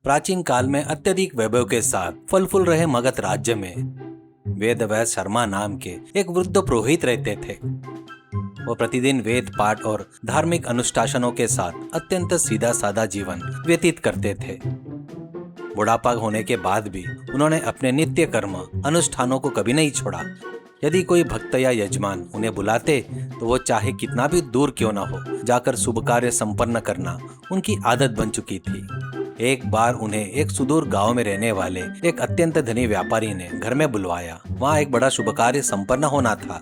प्राचीन काल में अत्यधिक वैभव के साथ फल फूल रहे मगध राज्य में वेदव्यास शर्मा नाम के एक वृद्ध पुरोहित रहते थे। वो प्रतिदिन वेद पाठ और धार्मिक अनुष्ठानों के साथ अत्यंत सीधा साधा जीवन व्यतीत करते थे। बुढ़ापा होने के बाद भी उन्होंने अपने नित्य कर्म अनुष्ठानों को कभी नहीं छोड़ा। यदि कोई भक्त या यजमान उन्हें बुलाते तो वो चाहे कितना भी दूर क्यों न हो जाकर शुभ कार्य संपन्न करना उनकी आदत बन चुकी थी। एक बार उन्हें एक सुदूर गांव में रहने वाले एक अत्यंत धनी व्यापारी ने घर में बुलवाया। वहाँ एक बड़ा शुभ कार्य संपन्न होना था।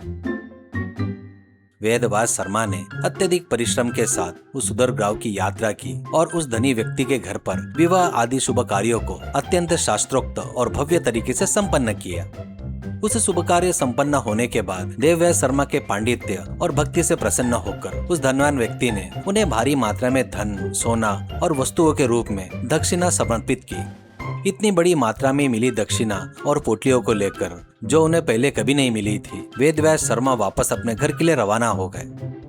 वेदव्यास शर्मा ने अत्यधिक परिश्रम के साथ उस सुदूर गांव की यात्रा की और उस धनी व्यक्ति के घर पर विवाह आदि शुभ कार्यों को अत्यंत शास्त्रोक्त और भव्य तरीके से संपन्न किया। उस शुभ कार्य संपन्न होने के बाद देवव्यास शर्मा के पांडित्य और भक्ति से प्रसन्न होकर उस धनवान व्यक्ति ने उन्हें भारी मात्रा में धन, सोना और वस्तुओं के रूप में दक्षिणा समर्पित की। इतनी बड़ी मात्रा में मिली दक्षिणा और पोटलियों को लेकर, जो उन्हें पहले कभी नहीं मिली थी, वेदव्यास शर्मा वापस अपने घर के लिए रवाना हो गए।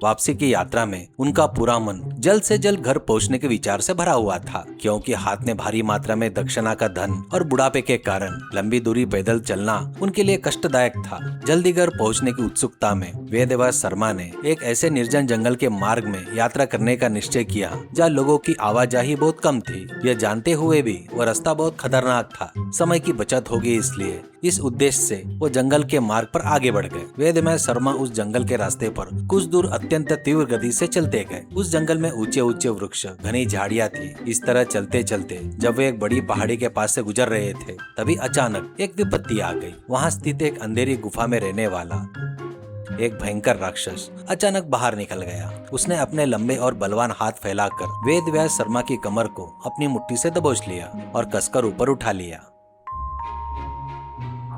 वापसी की यात्रा में उनका पूरा मन जल्द से जल्द घर पहुंचने के विचार से भरा हुआ था, क्योंकि हाथ में भारी मात्रा में दक्षिणा का धन और बुढ़ापे के कारण लंबी दूरी पैदल चलना उनके लिए कष्टदायक था। जल्दी घर पहुंचने की उत्सुकता में वेदव्यास शर्मा ने एक ऐसे निर्जन जंगल के मार्ग में यात्रा करने का निश्चय किया जहाँ लोगों की आवाजाही बहुत कम थी। यह जानते हुए भी वह रास्ता बहुत खतरनाक था। समय की बचत होगी, इसलिए इस उद्देश्य से वो जंगल के मार्ग पर आगे बढ़ गए। वेदव्यास शर्मा उस जंगल के रास्ते पर कुछ दूर अत्यंत तीव्र गति से चलते गए। उस जंगल में ऊंचे ऊंचे वृक्ष, घनी झाड़ियां थी। इस तरह चलते चलते जब वे एक बड़ी पहाड़ी के पास से गुजर रहे थे, तभी अचानक एक विपत्ति आ गई। वहाँ स्थित एक अंधेरी गुफा में रहने वाला एक भयंकर राक्षस अचानक बाहर निकल गया। उसने अपने लंबे और बलवान हाथ फैलाकर वेदव्यास शर्मा की कमर को अपनी मुट्ठी से दबोच लिया और कसकर ऊपर उठा लिया।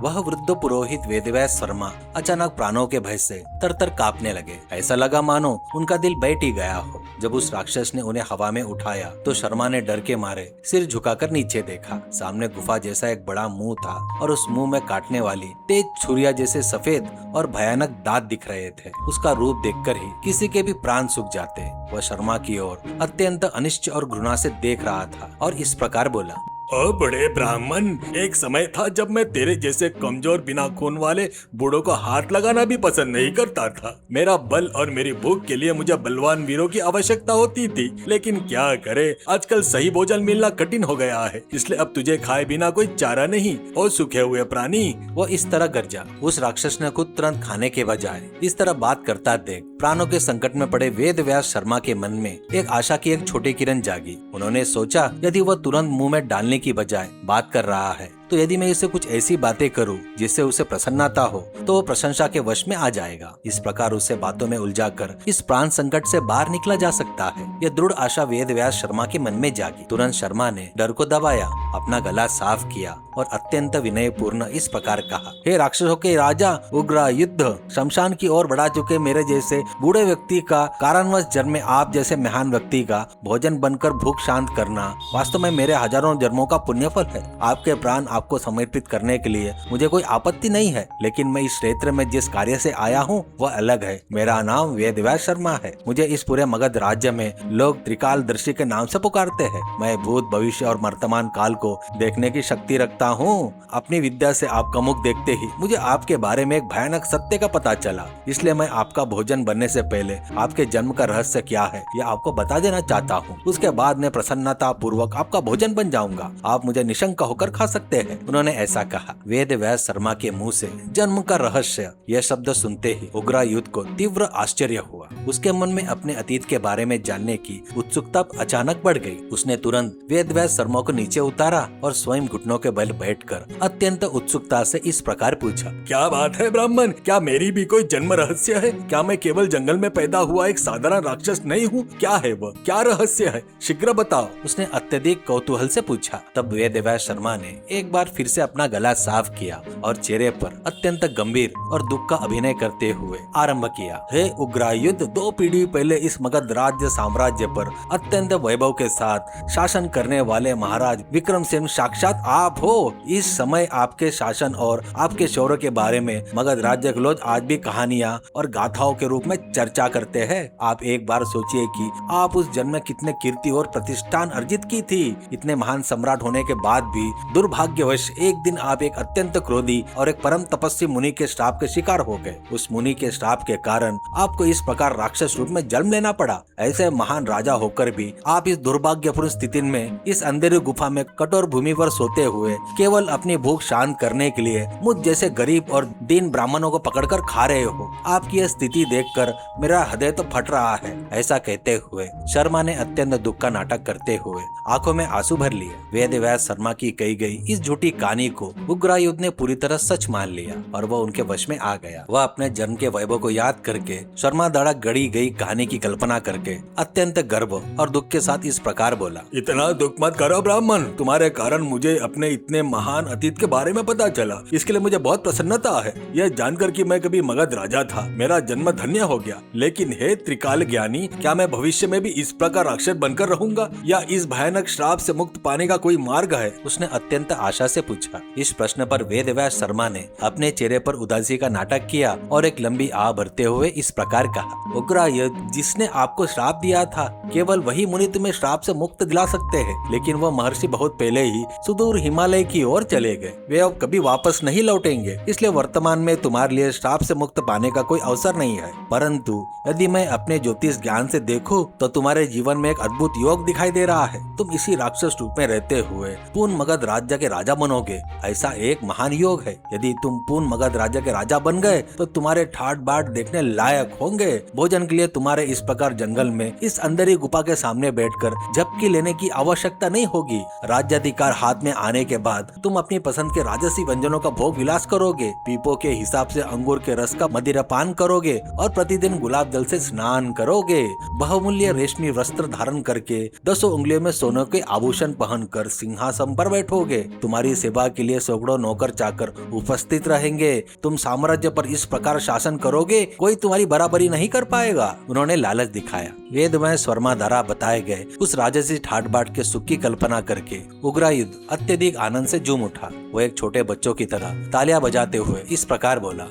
वह वृद्ध पुरोहित वेदव्यास शर्मा अचानक प्राणों के भय से तरतर कांपने लगे। ऐसा लगा मानो उनका दिल बैठ ही गया हो। जब उस राक्षस ने उन्हें हवा में उठाया तो शर्मा ने डर के मारे सिर झुकाकर नीचे देखा। सामने गुफा जैसा एक बड़ा मुंह था और उस मुंह में काटने वाली तेज छुरिया जैसे सफेद और भयानक दांत दिख रहे थे। उसका रूप देखकर ही किसी के भी प्राण सूख जाते। वह शर्मा की ओर अत्यंत अनिश्च और घृणा से देख रहा था और इस प्रकार बोला, ओ बड़े ब्राह्मण, एक समय था जब मैं तेरे जैसे कमजोर बिना खून वाले बूढ़ों को हाथ लगाना भी पसंद नहीं करता था। मेरा बल और मेरी भूख के लिए मुझे बलवान वीरों की आवश्यकता होती थी, लेकिन क्या करे, आजकल सही भोजन मिलना कठिन हो गया है, इसलिए अब तुझे खाए बिना कोई चारा नहीं। ओ सूखे हुए प्राणी। वो इस तरह गर्जा। उस राक्षस ने खुद तुरंत खाने के बजाय इस तरह बात करता देख प्राणों के संकट में पड़े वेदव्यास शर्मा के मन में एक आशा की एक छोटी किरण जागी। उन्होंने सोचा, यदि वह तुरंत मुंह में डालने की बजाय बात कर रहा है तो यदि मैं इसे कुछ ऐसी बातें करूं जिससे उसे प्रसन्नता हो तो वो प्रशंसा के वश में आ जाएगा। इस प्रकार उसे बातों में उलझाकर इस प्राण संकट से बाहर निकला जा सकता है। यह दृढ़ आशा वेदव्यास शर्मा के मन में जागी। तुरंत शर्मा ने डर को दबाया, अपना गला साफ किया और अत्यंत विनयपूर्ण इस प्रकार कहा, हे राक्षसों के राजा, उग्र युद्ध शमशान की ओर बढ़ा चुके मेरे जैसे बूढ़े व्यक्ति का कारणवश जन्म में आप जैसे महान व्यक्ति का भोजन बनकर भूख शांत करना वास्तव में मेरे हजारों जन्मों का पुण्य फल है। आपके प्राण आपको समर्पित करने के लिए मुझे कोई आपत्ति नहीं है, लेकिन मैं इस क्षेत्र में जिस कार्य से आया हूँ वह अलग है। मेरा नाम वेदव्यास शर्मा है। मुझे इस पूरे मगध राज्य में लोग त्रिकालदर्शी के नाम से पुकारते हैं। मैं भूत, भविष्य और वर्तमान काल को देखने की शक्ति रखता हूँ। अपनी विद्या से आपका मुख देखते ही मुझे आपके बारे में एक भयानक सत्य का पता चला, इसलिए मैं आपका भोजन बनने से पहले आपके जन्म का रहस्य क्या है यह आपको बता देना चाहता हूँ। उसके बाद मैं प्रसन्नता पूर्वक आपका भोजन बन जाऊंगा। आप मुझे निशंक होकर खा सकते हैं। उन्होंने ऐसा कहा। वेदव्यास शर्मा के मुंह से जन्म का रहस्य यह शब्द सुनते ही उग्रायुध को तीव्र आश्चर्य हुआ। उसके मन में अपने अतीत के बारे में जानने की उत्सुकता अचानक बढ़ गई। उसने तुरंत वेदव्यास शर्मा को नीचे उतारा और स्वयं घुटनों के बल बैठकर अत्यंत उत्सुकता से इस प्रकार पूछा, क्या बात है ब्राह्मण, क्या मेरी भी कोई जन्म रहस्य है? क्या मैं केवल जंगल में पैदा हुआ एक साधारण राक्षस नहीं हूँ? क्या है वह, क्या रहस्य है? शीघ्र बताओ। उसने अत्यधिक कौतूहल से पूछा। तब वेदव्यास शर्मा ने एक बार फिर से अपना गला साफ किया और चेहरे पर अत्यंत गंभीर और दुख का अभिनय करते हुए आरंभ किया। हे उग्रायुध, 2 पीढ़ी पहले इस मगध राज्य साम्राज्य पर अत्यंत वैभव के साथ शासन करने वाले महाराज विक्रमसेन साक्षात आप हो। इस समय आपके शासन और आपके शौर्य के बारे में मगध राज्य के लोग आज भी कहानियां और गाथाओं के रूप में चर्चा करते हैं। आप एक बार सोचिए कि आप उस जन्म में कितने कीर्ति और प्रतिष्ठान अर्जित की थी। इतने महान सम्राट होने के बाद भी दुर्भाग्यवश एक दिन आप एक अत्यंत क्रोधी और एक परम तपस्वी मुनि के श्राप के शिकार हो गए। उस मुनि के श्राप के कारण आपको इस प्रकार राक्षस रूप में जन्म लेना पड़ा। ऐसे महान राजा होकर भी आप इस दुर्भाग्यपूर्ण स्थिति में इस अंधेरी गुफा में कठोर भूमि पर सोते हुए केवल अपनी भूख शांत करने के लिए मुझ जैसे गरीब और दीन ब्राह्मणों को पकड़कर खा रहे हो। आपकी यह स्थिति देखकर मेरा हृदय तो फट रहा है। ऐसा कहते हुए शर्मा ने अत्यंत दुख का नाटक करते हुए आंखों में आंसू भर लिए। वेदव्यास शर्मा की कही गई इस झूठी कहानी को उग्रायुध ने पूरी तरह सच मान लिया और वह उनके वश में आ गया। वह अपने जन्म के वैभव को याद करके शर्मा द्वारा गढ़ी गई कहानी की कल्पना करके अत्यंत गर्व और दुख के साथ इस प्रकार बोला। इतना दुख मत करो ब्राह्मण, तुम्हारे कारण मुझे अपने इतने महान अतीत के बारे में पता चला। इसके लिए मुझे बहुत प्रसन्नता है। यह जानकर कि मैं कभी मगध राजा था, मेरा जन्म धन्य हो गया। लेकिन हे त्रिकाल ज्ञानी, क्या मैं भविष्य में भी इस प्रकार राक्षस बनकर रहूंगा या इस भयानक श्राप से मुक्त पाने का कोई मार्ग है? उसने अत्यंत आशा से पूछा। इस प्रश्न पर वेदव्यास शर्मा ने अपने चेहरे पर उदासी का नाटक किया और एक लंबी आह भरते हुए इस प्रकार कहा। उग्रायुध, जिसने आपको श्राप दिया था केवल वही मुनि तुम्हें श्राप से मुक्त दिला सकते हैं, लेकिन वह महर्षि बहुत पहले ही सुदूर हिमालय की ओर चले गए। वे अब कभी वापस नहीं लौटेंगे, इसलिए वर्तमान में तुम्हारे लिए श्राप से मुक्त पाने का कोई अवसर नहीं है। परंतु यदि मैं अपने ज्योतिष ज्ञान से देखूं तो तुम्हारे जीवन में एक अद्भुत योग दिखाई दे रहा है। तुम इसी राक्षस रूप में रहते हुए पूर्ण मगध राज्य के राजा बनोगे। ऐसा एक महान योग है। यदि तुम पूर्ण मगध राज्य के राजा बन गए तो तुम्हारे ठाट बाट देखने लायक होंगे। भोजन के लिए तुम्हारे इस प्रकार जंगल में इस अंधेरी गुफा के सामने बैठकर झपकी लेने की आवश्यकता नहीं होगी। राज्याधिकार हाथ में आने के बाद तुम अपनी पसंद के राजसी व्यंजनों का भोग विलास करोगे, पीपो के हिसाब से अंगूर के रस का मदिरा पान करोगे और प्रतिदिन गुलाब जल से स्नान करोगे। बहुमूल्य रेशमी वस्त्र धारण करके 10 उंगलियों में सोने के आभूषण पहनकर सिंहासन पर बैठोगे। तुम्हारी सेवा के लिए सैकड़ों नौकर चाकर उपस्थित रहेंगे। तुम साम्राज्य पर इस प्रकार शासन करोगे, कोई तुम्हारी बराबरी नहीं कर पाएगा। उन्होंने लालच दिखाया। वेदव्यास शर्मा द्वारा बताए गए उस राजसी ठाट बाट के सुख की कल्पना करके उग्रायुध अत्यधिक आनंद से झूम उठा। वो एक छोटे बच्चों की तरह तालियां बजाते हुए इस प्रकार बोला।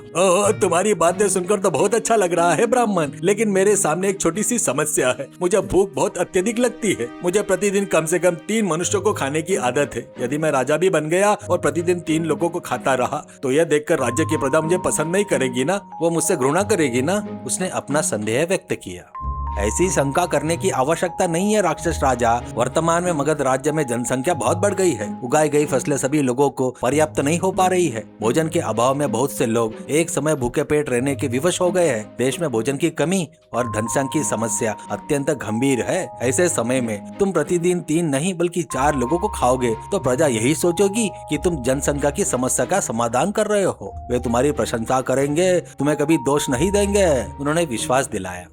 तुम्हारी बातें सुनकर तो बहुत अच्छा लग रहा है ब्राह्मण, लेकिन मेरे सामने एक छोटी सी समस्या है। मुझे भूख बहुत अत्यधिक लगती है। मुझे प्रतिदिन कम से कम 3 मनुष्यों को खाने की आदत है। यदि मैं राजा भी बन गया और प्रतिदिन 3 लोगों को खाता रहा तो यह देखकर राज्य की प्रजा मुझे पसंद नहीं करेगी ना, वो मुझसे घृणा करेगी ना। उसने अपना संदेह व्यक्त किया। ऐसी शंका करने की आवश्यकता नहीं है राक्षस राजा। वर्तमान में मगध राज्य में जनसंख्या बहुत बढ़ गई है। उगाई गई फसलें सभी लोगों को पर्याप्त नहीं हो पा रही है। भोजन के अभाव में बहुत से लोग एक समय भूखे पेट रहने के विवश हो गए हैं। देश में भोजन की कमी और जनसंख्या की समस्या अत्यंत गंभीर है। ऐसे समय में तुम प्रतिदिन 3 नहीं बल्कि 4 लोगों को खाओगे तो प्रजा यही सोचेगी कि तुम जनसंख्या की समस्या का समाधान कर रहे हो। वे तुम्हारी प्रशंसा करेंगे, तुम्हें कभी दोष नहीं देंगे। उन्होंने विश्वास दिलाया।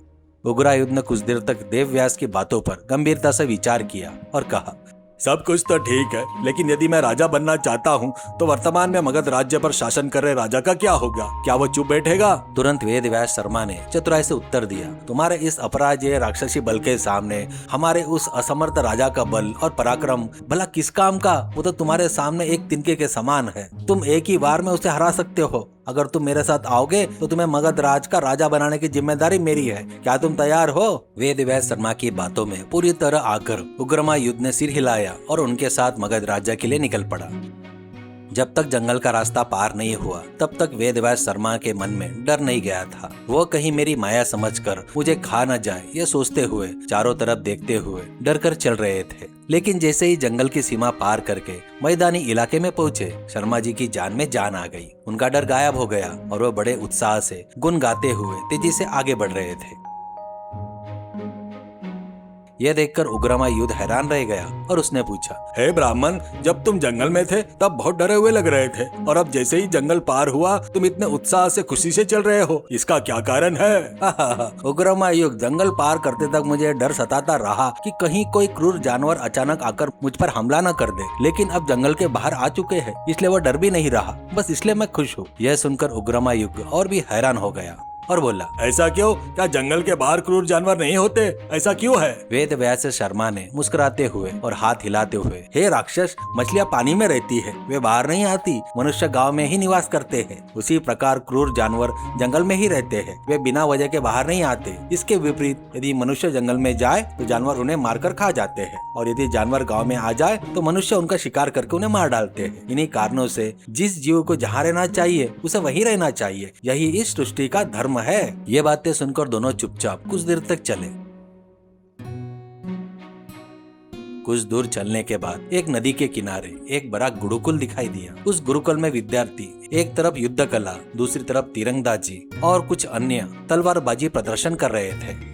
उग्रायुध ने कुछ देर तक देवव्यास की बातों पर गंभीरता से विचार किया और कहा, सब कुछ तो ठीक है, लेकिन यदि मैं राजा बनना चाहता हूँ तो वर्तमान में मगध राज्य पर शासन कर रहे राजा का क्या होगा? क्या वो चुप बैठेगा? तुरंत वेदव्यास शर्मा ने चतुराई से उत्तर दिया। तुम्हारे इस अपराजेय राक्षसी बल के सामने हमारे उस असमर्थ राजा का बल और पराक्रम भला किस काम का? वो तो तुम्हारे सामने एक तिनके के समान है। तुम एक ही बार में उसे हरा सकते हो। अगर तुम मेरे साथ आओगे तो तुम्हें मगध राज का राजा बनाने की जिम्मेदारी मेरी है। क्या तुम तैयार हो? वेदव्यास शर्मा की बातों में पूरी तरह आकर उग्रमायुध ने सिर हिलाया और उनके साथ मगध राज्य के लिए निकल पड़ा। जब तक जंगल का रास्ता पार नहीं हुआ तब तक वेदव्यास शर्मा के मन में डर नहीं गया था। वो कहीं मेरी माया समझकर मुझे खा न जाए ये सोचते हुए चारों तरफ देखते हुए डर कर चल रहे थे। लेकिन जैसे ही जंगल की सीमा पार करके मैदानी इलाके में पहुंचे, शर्मा जी की जान में जान आ गई। उनका डर गायब हो गया और वो बड़े उत्साह से गुनगाते हुए तेजी से आगे बढ़ रहे थे। यह देखकर उग्रमायुध हैरान रह गया और उसने पूछा, हे ब्राह्मण, जब तुम जंगल में थे तब बहुत डरे हुए लग रहे थे, और अब जैसे ही जंगल पार हुआ तुम इतने उत्साह से खुशी से चल रहे हो, इसका क्या कारण है? उग्रमायुध, जंगल पार करते तक मुझे डर सताता रहा कि कहीं कोई क्रूर जानवर अचानक आकर मुझ पर हमला न कर दे, लेकिन अब जंगल के बाहर आ चुके हैं, इसलिए वो डर भी नहीं रहा, बस इसलिए मैं खुश हूँ। यह सुनकर उग्रमायुध और भी हैरान हो गया और बोला, ऐसा क्यों? क्या जंगल के बाहर क्रूर जानवर नहीं होते? ऐसा क्यों है? वेद व्यास शर्मा ने मुस्कुराते हुए और हाथ हिलाते हुए, हे राक्षस, मछलियाँ पानी में रहती है, वे बाहर नहीं आती, मनुष्य गांव में ही निवास करते हैं। उसी प्रकार क्रूर जानवर जंगल में ही रहते हैं, वे बिना वजह के बाहर नहीं आते। इसके विपरीत यदि मनुष्य जंगल में जाए तो जानवर उन्हें मारकर खा जाते हैं, और यदि जानवर गाँव में आ जाए तो मनुष्य उनका शिकार करके उन्हें मार डालते हैं। इन्हीं कारणों से जिस जीव को जहाँ रहना चाहिए उसे वहीं रहना चाहिए, यही इस सृष्टि का धर्म है। ये बातें सुनकर दोनों चुपचाप कुछ देर तक चले। कुछ दूर चलने के बाद एक नदी के किनारे एक बड़ा गुरुकुल दिखाई दिया। उस गुरुकुल में विद्यार्थी एक तरफ युद्ध कला, दूसरी तरफ तीरंदाजी और कुछ अन्य तलवारबाजी प्रदर्शन कर रहे थे।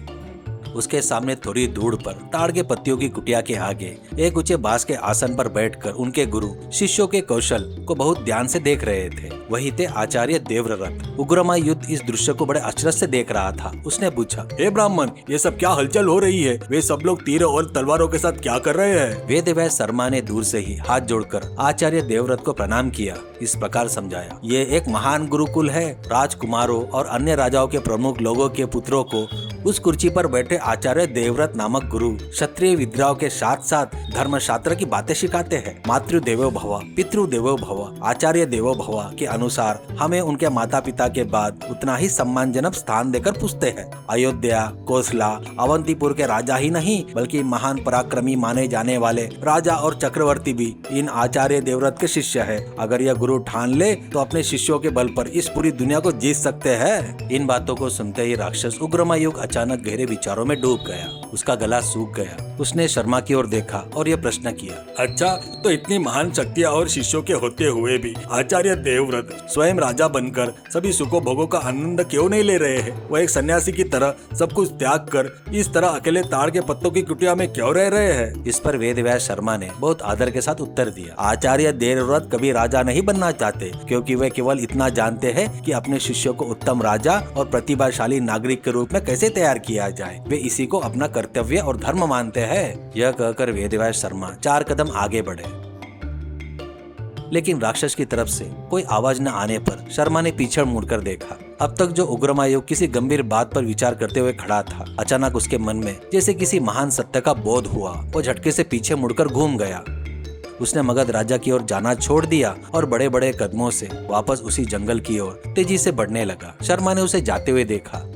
उसके सामने थोड़ी दूर पर ताड़ के पत्तियों की कुटिया के आगे एक ऊंचे बांस के आसन पर बैठकर उनके गुरु शिष्यों के कौशल को बहुत ध्यान से देख रहे थे। वही थे आचार्य देवव्रत। उग्रमायुध इस दृश्य को बड़े अचरज से देख रहा था। उसने पूछा, हे ब्राह्मण, ये सब क्या हलचल हो रही है? वे सब लोग तीर और तलवारों के साथ क्या कर रहे हैं? वेदव्यास शर्मा ने दूर से ही हाथ जोड़कर आचार्य देवव्रत को प्रणाम किया। इस प्रकार समझाया, ये एक महान गुरुकुल है। राजकुमारों और अन्य राजाओं के प्रमुख लोगों के पुत्रों को उस कुर्सी पर बैठे आचार्य देवव्रत नामक गुरु क्षत्रिय विद्याओं के साथ साथ धर्मशास्त्र की बातें सिखाते हैं। मातृ देवो भव, पितृ देवो भव, आचार्य देवो भव के अनुसार हमें उनके माता पिता के बाद उतना ही सम्मानजनक स्थान देकर पूछते हैं। अयोध्या, कोसला, अवंतीपुर के राजा ही नहीं बल्कि महान पराक्रमी माने जाने वाले राजा और चक्रवर्ती भी इन आचार्य देवव्रत के शिष्य है। अगर यह गुरु ठान ले तो अपने शिष्यों के बल पर इस पूरी दुनिया को जीत सकते हैं। इन बातों को सुनते ही राक्षस उग्रमायुध अचानक गहरे विचारों में डूब गया। उसका गला सूख गया। उसने शर्मा की ओर देखा और यह प्रश्न किया, अच्छा, तो इतनी महान शक्तियाँ और शिष्यों के होते हुए भी आचार्य देवव्रत स्वयं राजा बनकर सभी सुखों भोगों का आनंद क्यों नहीं ले रहे हैं? वो एक सन्यासी की तरह सब कुछ त्याग कर इस तरह अकेले ताड़ के पत्तों की कुटिया में क्यों रह रहे हैं? इस पर वेदव्यास शर्मा ने बहुत आदर के साथ उत्तर दिया, आचार्य देवव्रत कभी राजा नहीं बनना चाहते, क्योंकि वे केवल इतना जानते हैं कि अपने शिष्यों को उत्तम राजा और प्रतिभाशाली नागरिक के रूप में कैसे तैयार किया जाए। वे इसी को अपना कर्तव्य और धर्म मानते हैं। यह कहकर वेदव्यास शर्मा 4 कदम आगे बढ़े, लेकिन राक्षस की तरफ से कोई आवाज न आने पर शर्मा ने पीछे मुड़कर देखा। अब तक जो उग्रमायुध किसी गंभीर बात पर विचार करते हुए खड़ा था, अचानक उसके मन में जैसे किसी महान सत्य का बोध हुआ। वो झटके से पीछे मुड़कर घूम गया। उसने मगध राजा की ओर जाना छोड़ दिया और बड़े बड़े कदमों से वापस उसी जंगल की ओर तेजी से बढ़ने लगा। शर्मा ने उसे जाते हुए देखा।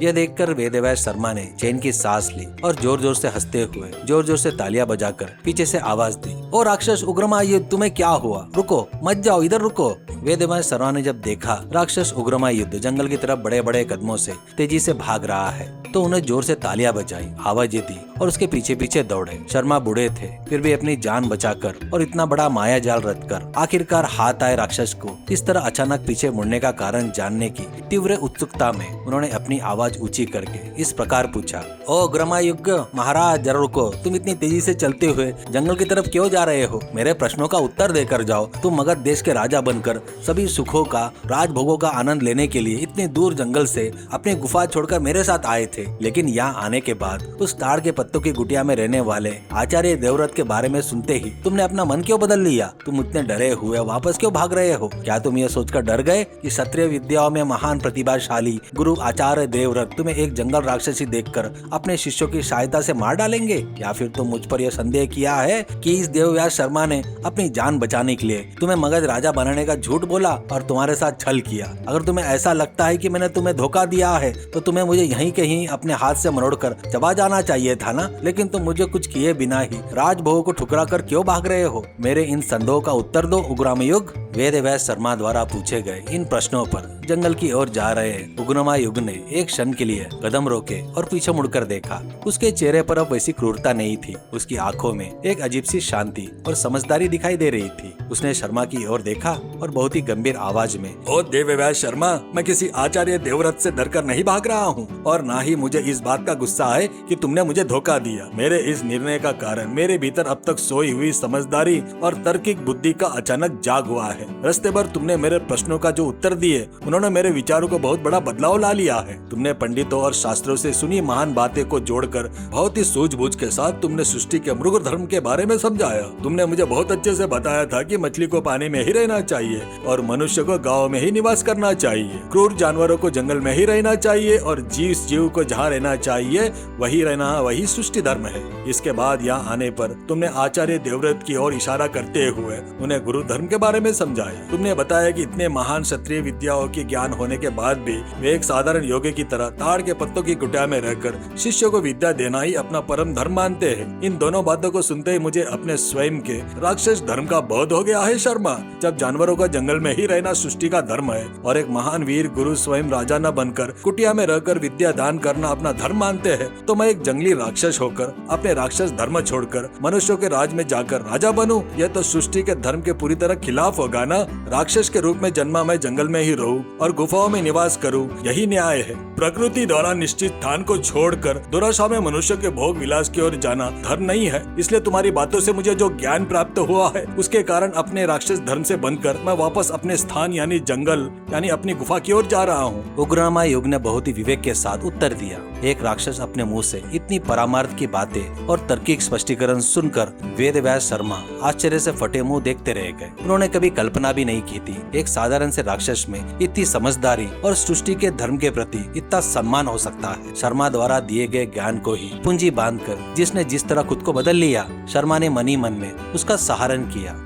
यह देखकर वेदव्यास शर्मा ने चैन की सांस ली और जोर जोर से हंसते हुए जोर जोर से तालियां बजाकर पीछे से आवाज दी, ओ राक्षस उग्रमायुध, तुम्हें क्या हुआ? रुको, मत जाओ, इधर रुको। वेदव्यास शर्मा ने जब देखा राक्षस उग्रमायुध जंगल की तरफ बड़े बड़े कदमों से तेजी से भाग रहा है, तो उन्हें जोर से तालियां बजाई, आवाजें दी और उसके पीछे पीछे दौड़े। शर्मा बूढ़े थे, फिर भी अपनी जान बचाकर और इतना बड़ा माया जाल रचकर आखिरकार हाथ आए राक्षस को इस तरह अचानक पीछे मुड़ने का कारण जानने की तीव्र उत्सुकता में उन्होंने अपनी आवाज ऊंची करके इस प्रकार पूछा, ओ उग्रमायुध महाराज, जरा रुको, तुम इतनी तेजी से चलते हुए जंगल की तरफ क्यों जा रहे हो? मेरे प्रश्नों का उत्तर देकर जाओ। तुम मगध देश के राजा बनकर सभी सुखों का, राजभोगों का आनंद लेने के लिए इतने दूर जंगल से अपनी गुफा छोड़कर मेरे साथ आए थे, लेकिन यहाँ आने के बाद उस ताड़ के पत्तों की कुटिया में रहने वाले आचार्य देवव्रत के बारे में सुनते ही तुमने अपना मन क्यों बदल लिया? तुम इतने डरे हुए वापस क्यों भाग रहे हो? क्या तुम ये सोचकर डर गए कि क्षत्रिय विद्याओं में महान प्रतिभाशाली गुरु आचार्य देवव्रत तुम्हें एक जंगल राक्षसी देखकर अपने शिष्यों की सहायता से मार डालेंगे? या फिर तुम मुझ पर यह संदेह किया है कि इस देवव्यास शर्मा ने अपनी जान बचाने के लिए तुम्हें मगध राजा बनाने का झूठ बोला और तुम्हारे साथ छल किया? अगर तुम्हें ऐसा लगता है कि मैंने तुम्हें धोखा दिया है तो तुम्हें मुझे यहीं कहीं अपने हाथ से मरोड़कर चबा जाना चाहिए था ना, लेकिन तुम मुझे कुछ किए बिना ही राजभोग को ठुकरा कर क्यों भाग रहे हो? मेरे इन संदेहों का उत्तर दो उग्रमायुध। वेदव्यास शर्मा द्वारा पूछे गए इन प्रश्नों पर जंगल की ओर जा रहे उग्रमा युग ने एक क्षण के लिए कदम रोके और पीछे मुड़कर देखा। उसके चेहरे पर अब वैसी क्रूरता नहीं थी। उसकी आंखों में एक अजीब सी शांति और समझदारी दिखाई दे रही थी। उसने शर्मा की ओर देखा और बहुत ही गंभीर आवाज में, ओ देवव्यास शर्मा, मैं किसी आचार्य देवव्रत से डरकर नहीं भाग रहा हूँ और ना ही मुझे इस बात का गुस्सा है कि तुमने मुझे धोखा दिया। मेरे इस निर्णय का कारण मेरे भीतर अब तक सोई हुई समझदारी और तार्किक बुद्धि का अचानक जाग हुआ है। रास्ते भर तुमने मेरे प्रश्नों का जो उत्तर दिए उन्होंने मेरे विचारों को बहुत बड़ा बदलाव ला लिया है। तुमने पंडितों और शास्त्रों से सुनी महान बातें को जोड़कर बहुत ही सूझबूझ के साथ तुमने सृष्टि के मृग धर्म के बारे में समझाया। तुमने मुझे बहुत अच्छे से बताया था कि मछली को पानी में ही रहना चाहिए और मनुष्य को गाँव में ही निवास करना चाहिए। क्रूर जानवरों को जंगल में ही रहना चाहिए और जीव को जहाँ रहना चाहिए वही रहना, वही सृष्टि धर्म है। इसके बाद यहाँ आने पर तुमने आचार्य देवव्रत की ओर इशारा करते हुए उन्हें गुरु धर्म के बारे में समझाया। तुमने बताया कि इतने महान क्षत्रिय विद्याओं की ज्ञान होने के बाद भी वे एक साधारण योगी की तरह ताड़ के पत्तों की कुटिया में रहकर शिष्यों को विद्या देना ही अपना परम धर्म मानते हैं। इन दोनों बातों को सुनते ही मुझे अपने स्वयं के राक्षस धर्म का बोध हो गया है शर्मा। जब जानवरों का जंगल में ही रहना सृष्टि का धर्म है और एक महान वीर गुरु स्वयं राजा न बनकर कुटिया में रहकर विद्या दान करना अपना धर्म मानते हैं, तो मैं एक जंगली राक्षस होकर अपने राक्षस धर्म छोड़कर मनुष्यों के राज में जाकर राजा बनूं? यह तो सृष्टि के धर्म के पूरी तरह खिलाफ होगा ना। राक्षस के रूप में जन्मा मैं जंगल में ही रहूं और गुफाओं में निवास करूं, यही न्याय है। प्रकृति द्वारा निश्चित स्थान को छोड़कर दुराशा में मनुष्य के भोग विलास की ओर जाना धर्म नहीं है। इसलिए तुम्हारी बातों से मुझे जो ज्ञान प्राप्त हुआ है उसके कारण अपने राक्षस धर्म से बनकर मैं वापस अपने स्थान यानी जंगल यानी अपनी गुफा की ओर जा रहा हूँ। उग्रमा युग ने बहुत ही विवेक के साथ उत्तर दिया। एक राक्षस अपने मुंह से इतनी परामार्थ की बातें और तार्किक स्पष्टीकरण सुनकर वेदव्यास शर्मा आश्चर्य से फटे मुंह देखते रह गए। उन्होंने कभी कल्पना भी नहीं की थी एक साधारण से राक्षस में इतनी समझदारी और सृष्टि के धर्म के प्रति इतना सम्मान हो सकता है। शर्मा द्वारा दिए गए ज्ञान को ही पूंजी बांधकर जिसने जिस तरह खुद को बदल लिया, शर्मा ने मन ही मन में उसका सहारण किया।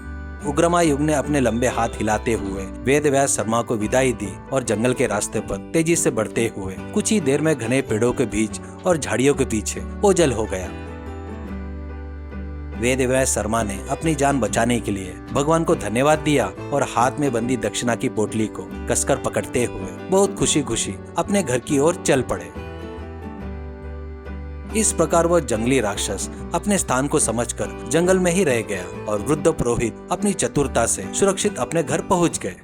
उग्रमा युग ने अपने लंबे हाथ हिलाते हुए वेदव्यास शर्मा को विदाई दी और जंगल के रास्ते पर तेजी से बढ़ते हुए कुछ ही देर में घने पेड़ों के बीच और झाड़ियों के पीछे ओझल हो गया। वेदव्यास शर्मा ने अपनी जान बचाने के लिए भगवान को धन्यवाद दिया और हाथ में बंदी दक्षिणा की पोटली को कसकर पकड़ते हुए बहुत खुशी खुशी अपने घर की ओर चल पड़े। इस प्रकार वह जंगली राक्षस अपने स्थान को समझकर जंगल में ही रह गया और वृद्ध पुरोहित अपनी चतुरता से सुरक्षित अपने घर पहुंच गए।